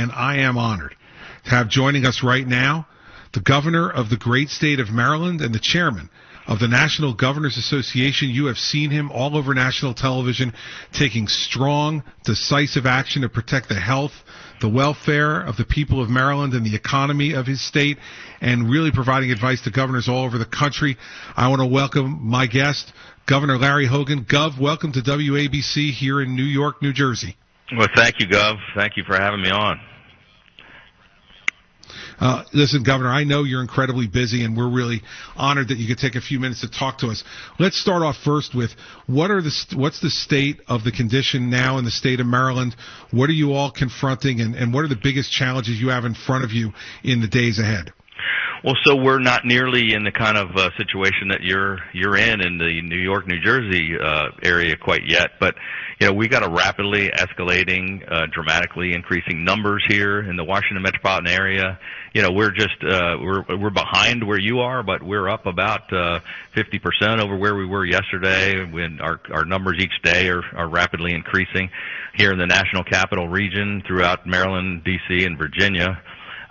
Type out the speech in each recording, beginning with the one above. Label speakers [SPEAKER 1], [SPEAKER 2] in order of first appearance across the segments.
[SPEAKER 1] and I am honored to have joining us right now the governor of the great state of Maryland and the chairman of the National Governors Association. You have seen him all over national television taking strong, decisive action to protect the health, the welfare of the people of Maryland and the economy of his state, and really providing advice to governors all over the country. I want to welcome my guest, Governor Larry Hogan. Gov, welcome to WABC here in New York, New Jersey.
[SPEAKER 2] Well, thank you, Gov. Thank you for having me on.
[SPEAKER 1] Listen, Governor, I know you're incredibly busy, and we're really honored that you could take a few minutes to talk to us. Let's start off first with what's the state of the condition now in the state of Maryland? What are you all confronting, and what are the biggest challenges you have in front of you in the days ahead?
[SPEAKER 2] Well, so we're not nearly in the kind of situation that you're in the New York, New Jersey area quite yet, but we got a rapidly escalating, dramatically increasing numbers here in the Washington metropolitan area. We're just we're behind where you are, but we're up about 50% over where we were yesterday. When our numbers each day are rapidly increasing here in the National Capital Region, throughout Maryland, D.C., and Virginia.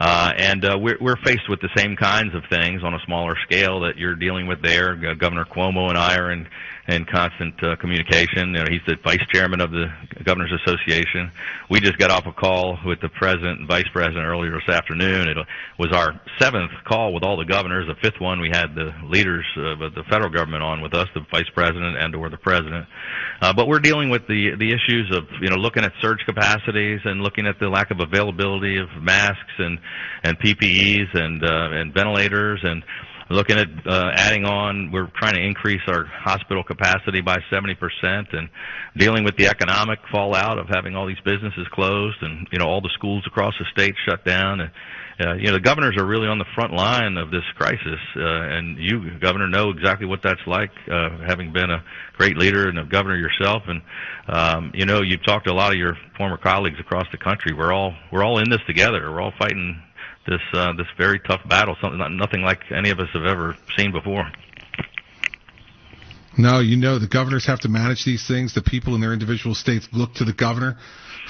[SPEAKER 2] We're faced with the same kinds of things on a smaller scale that you're dealing with there. Governor Cuomo and I are in constant communication. He's the vice chairman of the Governors Association. We just got off a call with the president and vice president earlier this afternoon. It was our seventh call with all the governors. The fifth one, we had the leaders of the federal government on with us, the vice president and/or the president. But we're dealing with the issues of looking at surge capacities and looking at the lack of availability of masks and PPEs and ventilators, and looking at adding on. We're trying to increase our hospital capacity by 70%, and dealing with the economic fallout of having all these businesses closed and all the schools across the state shut down. And the governors are really on the front line of this crisis, and you, Governor, know exactly what that's like, having been a great leader and a governor yourself. And you've talked to a lot of your former colleagues across the country. We're all in this together. We're all fighting this very tough battle, nothing like any of us have ever seen before.
[SPEAKER 1] No, the governors have to manage these things. The people in their individual states look to the governor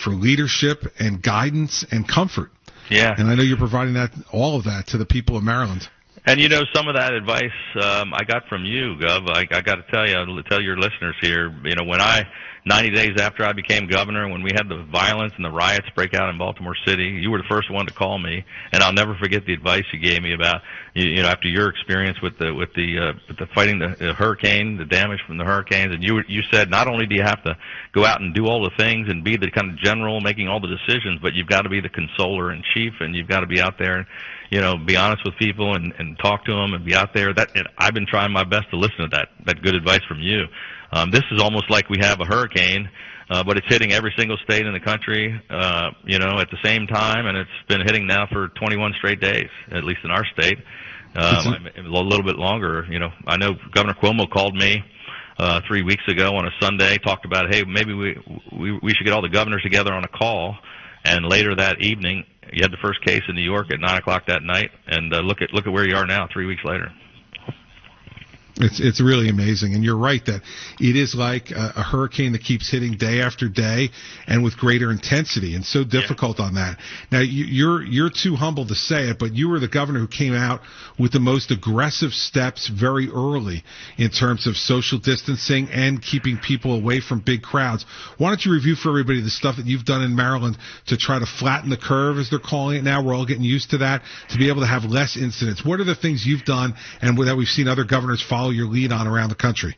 [SPEAKER 1] for leadership and guidance and comfort.
[SPEAKER 2] Yeah.
[SPEAKER 1] And I know you're providing all of that to the people of Maryland.
[SPEAKER 2] And some of that advice I got from you, Gov. I got to tell your listeners here, when 90 days after I became governor, when we had the violence and the riots break out in Baltimore City, you were the first one to call me, and I'll never forget the advice you gave me about, after your experience with the fighting the hurricane, the damage from the hurricanes, and you said not only do you have to go out and do all the things and be the kind of general making all the decisions, but you've got to be the consoler in chief, and you've got to be out there, be honest with people and talk to them and be out there. And I've been trying my best to listen to that good advice from you. This is almost like we have a hurricane, but it's hitting every single state in the country, at the same time, and it's been hitting now for 21 straight days, at least in our state. A little bit longer. I know Governor Cuomo called me 3 weeks ago on a Sunday, talked about, hey, maybe we should get all the governors together on a call, and later that evening, you had the first case in New York at 9 o'clock that night, and look at where you are now, 3 weeks later.
[SPEAKER 1] It's really amazing, and you're right that it is like a hurricane that keeps hitting day after day, and with greater intensity, and so difficult on that. Now you're too humble to say it, but you were the governor who came out with the most aggressive steps very early in terms of social distancing and keeping people away from big crowds. Why don't you review for everybody the stuff that you've done in Maryland to try to flatten the curve, as they're calling it now? We're all getting used to that, to be able to have less incidents. What are the things you've done and that we've seen other governors follow your lead on around the country?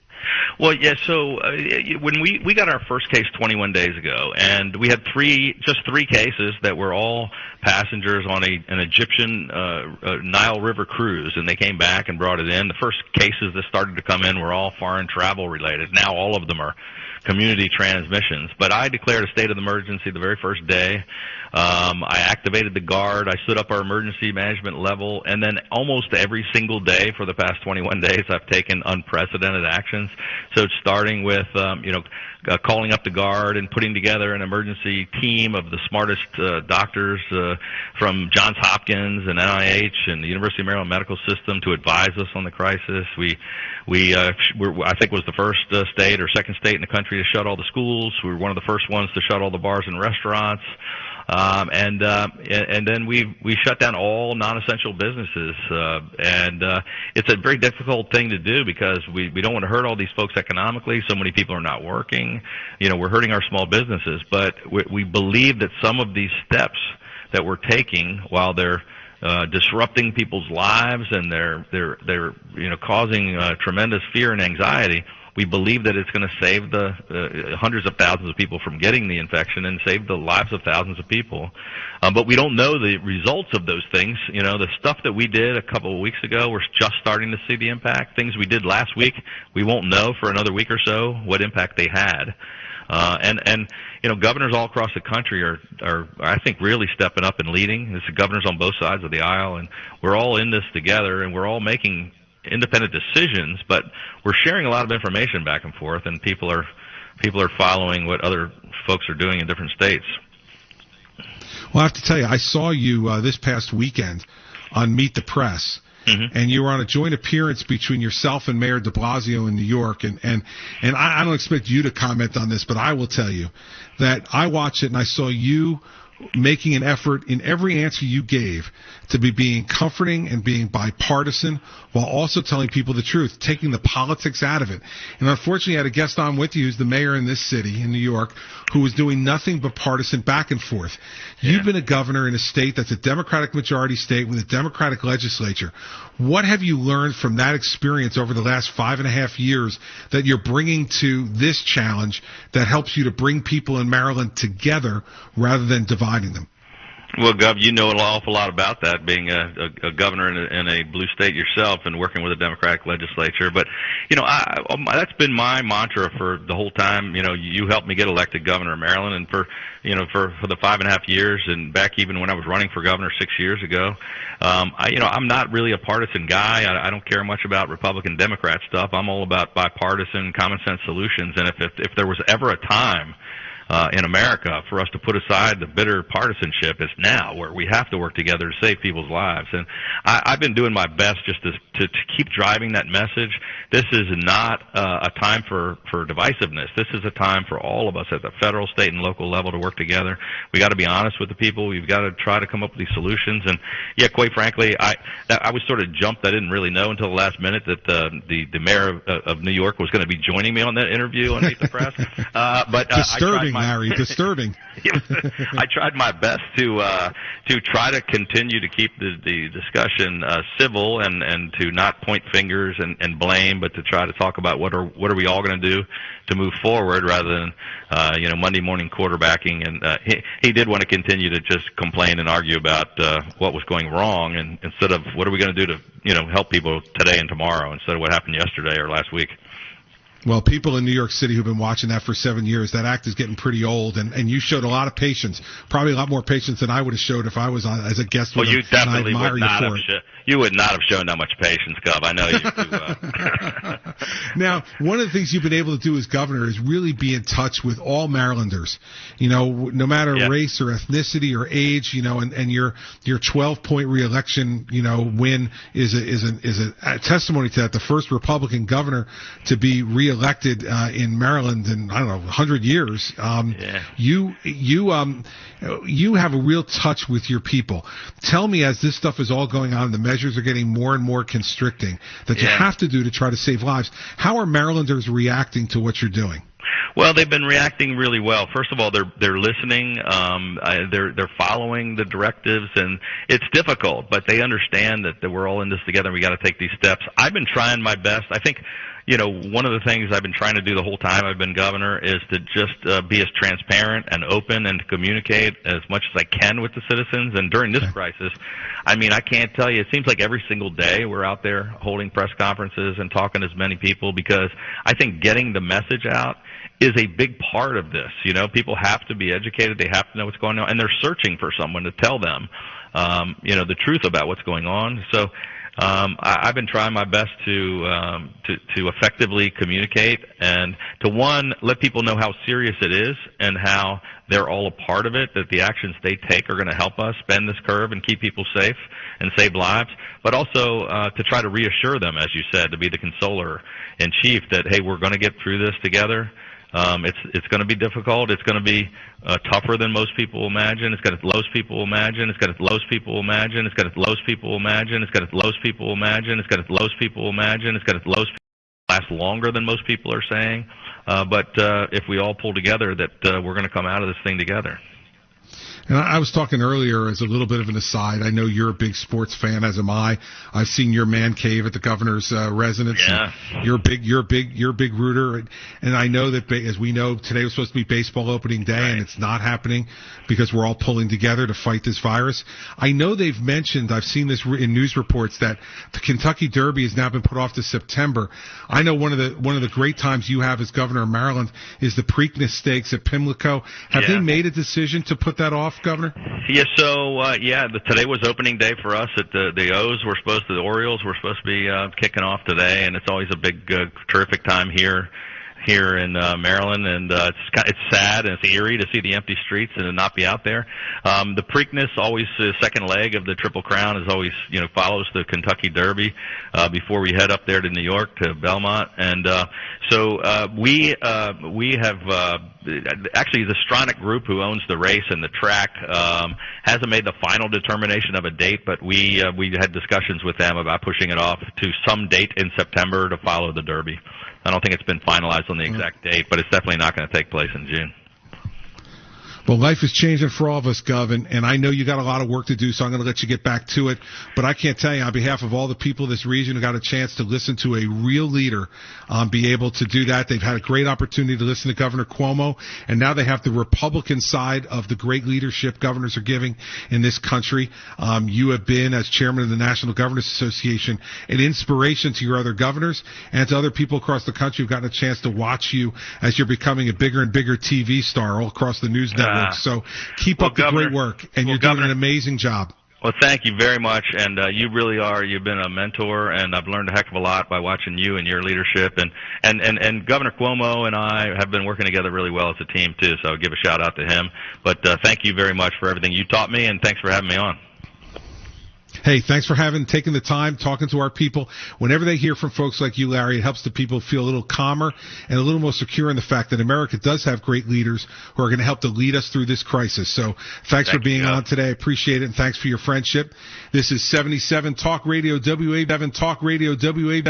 [SPEAKER 2] Well, yeah, so when we got our first case 21 days ago, and we had just three cases that were all passengers on an Egyptian Nile River cruise, and they came back and brought it in. The first cases that started to come in were all foreign travel related. Now all of them are community transmissions. But I declared a state of emergency the very first day. I activated the Guard. I stood up our emergency management level. And then almost every single day for the past 21 days, I've taken unprecedented actions. So it's starting with, calling up the Guard and putting together an emergency team of the smartest doctors from Johns Hopkins and NIH and the University of Maryland Medical System to advise us on the crisis. I think was the first state or second state in the country to shut all the schools. We were one of the first ones to shut all the bars and restaurants. And then we shut down all non-essential businesses, and it's a very difficult thing to do because we don't want to hurt all these folks economically. So many people are not working. We're hurting our small businesses, but we believe that some of these steps that we're taking, while they're disrupting people's lives and they're causing tremendous fear and anxiety, we believe that it's going to save the hundreds of thousands of people from getting the infection and save the lives of thousands of people. But we don't know the results of those things. The stuff that we did a couple of weeks ago, we're just starting to see the impact. Things we did last week, we won't know for another week or so what impact they had. And governors all across the country are I think really stepping up and leading. There's governors on both sides of the aisle, and we're all in this together, and we're all making independent decisions, but we're sharing a lot of information back and forth, and people are following what other folks are doing in different states.
[SPEAKER 1] Well, I have to tell you, I saw you this past weekend on Meet the Press. Mm-hmm. And you were on a joint appearance between yourself and Mayor de Blasio in New York. And I don't expect you to comment on this, but I will tell you that I watched it and I saw you making an effort in every answer you gave to be being comforting and being bipartisan while also telling people the truth, taking the politics out of it. And unfortunately, I had a guest on with you who's the mayor in this city, in New York, who was doing nothing but partisan back and forth. Yeah. You've been a governor in a state that's a Democratic majority state with a Democratic legislature. What have you learned from that experience over the last 5.5 years that you're bringing to this challenge that helps you to bring people in Maryland together rather than dividing them?
[SPEAKER 2] Well, Gov, you know an awful lot about that, being a governor in a blue state yourself and working with a Democratic legislature. But, that's been my mantra for the whole time. You helped me get elected governor of Maryland, and for the 5.5 years, and back even when I was running for governor 6 years ago, I'm not really a partisan guy. I don't care much about Republican Democrat stuff. I'm all about bipartisan, common sense solutions. And if there was ever a time in America for us to put aside the bitter partisanship, is now, where we have to work together to save people's lives. And I've been doing my best just to keep driving that message. This is not a time for divisiveness. This is a time for all of us at the federal, state, and local level to work together. We got to be honest with the people. We've got to try to come up with these solutions. And yeah, quite frankly, I was sort of jumped. I didn't really know until the last minute that the mayor of New York was going to be joining me on that interview on Meet the Press. But
[SPEAKER 1] disturbing, Larry, disturbing.
[SPEAKER 2] I tried my best to try to continue to keep the discussion civil and to not point fingers and blame, but to try to talk about what are we all going to do to move forward rather than Monday morning quarterbacking. And he did want to continue to just complain and argue about what was going wrong, and instead of what are we going to do to help people today and tomorrow, instead of what happened yesterday or last week.
[SPEAKER 1] Well, people in New York City who've been watching that for 7 years, that act is getting pretty old, and you showed a lot of patience, probably a lot more patience than I would have showed if I was on as a guest with
[SPEAKER 2] him.
[SPEAKER 1] Well,
[SPEAKER 2] you definitely would not have you would not have shown that much patience, Gov. I know you too.
[SPEAKER 1] Now, one of the things you've been able to do as governor is really be in touch with all Marylanders, no matter race or ethnicity or age, and your 12-point reelection, win is a testimony to that. The first Republican governor to be reelected in Maryland in 100 years. You have a real touch with your people. Tell me, as this stuff is all going on, the measures are getting more and more constricting that you have to do to try to save lives. How are Marylanders reacting to what you're doing?
[SPEAKER 2] Well, they've been reacting really well. First of all, they're listening. They're following the directives, and it's difficult, but they understand that we're all in this together. And we got to take these steps. I've been trying my best. I think, one of the things I've been trying to do the whole time I've been governor is to just be as transparent and open and to communicate as much as I can with the citizens. And during this crisis, I can't tell you, it seems like every single day we're out there holding press conferences and talking to as many people, because I think getting the message out is a big part of this. People have to be educated. They have to know what's going on, and they're searching for someone to tell them, the truth about what's going on. So I've been trying my best to effectively communicate and to, one, let people know how serious it is and how they're all a part of it, that the actions they take are going to help us bend this curve and keep people safe and save lives, but also to try to reassure them, as you said, to be the consoler in chief that, hey, we're going to get through this together. It's going to be difficult. It's going to be tougher than most people imagine. It's got lows people imagine. It's got lows people imagine. It's got lows people imagine. It's got lows people imagine. It's got lows people imagine. It's got lows people last longer than most people are saying. But if we all pull together, that we're going to come out of this thing together.
[SPEAKER 1] And I was talking earlier as a little bit of an aside. I know you're a big sports fan, as am I. I've seen your man cave at the governor's residence.
[SPEAKER 2] Yeah.
[SPEAKER 1] You're a big rooter. And I know that, as we know, today was supposed to be baseball opening day,
[SPEAKER 2] right,
[SPEAKER 1] and it's not happening because we're all pulling together to fight this virus. I know they've mentioned, I've seen this in news reports, that the Kentucky Derby has now been put off to September. I know one of the great times you have as governor of Maryland is the Preakness Stakes at Pimlico. Have they made a decision to put that off, Governor?
[SPEAKER 2] Yeah, so today was opening day for us. At the Orioles were supposed to be kicking off today, and it's always a big, terrific time here in Maryland, and it's sad and it's eerie to see the empty streets and to not be out there. The Preakness, always the second leg of the Triple Crown, is always follows the Kentucky Derby before we head up there to New York to Belmont, and so we have actually the Stronach Group, who owns the race and the track, hasn't made the final determination of a date, but we had discussions with them about pushing it off to some date in September to follow the Derby. I don't think it's been finalized on the exact date, but it's definitely not going to take place in June.
[SPEAKER 1] Well, life is changing for all of us, Gov, and I know you got a lot of work to do, so I'm going to let you get back to it. But I can't tell you, on behalf of all the people in this region who got a chance to listen to a real leader be able to do that. They've had a great opportunity to listen to Governor Cuomo, and now they have the Republican side of the great leadership governors are giving in this country. You have been, as chairman of the National Governors Association, an inspiration to your other governors and to other people across the country who've gotten a chance to watch you as you're becoming a bigger and bigger TV star all across the news network. So keep up the great work, and you're doing an amazing job.
[SPEAKER 2] Well, thank you very much, and you really are. You've been a mentor, and I've learned a heck of a lot by watching you and your leadership. And Governor Cuomo and I have been working together really well as a team, too, so I'll give a shout-out to him. But thank you very much for everything you taught me, and thanks for having me on.
[SPEAKER 1] Hey, thanks for taking the time, talking to our people. Whenever they hear from folks like you, Larry, it helps the people feel a little calmer and a little more secure in the fact that America does have great leaders who are going to help to lead us through this crisis. So thanks for being on today. I appreciate it, and thanks for your friendship. This is 77 Talk Radio WA7 Talk Radio WA7.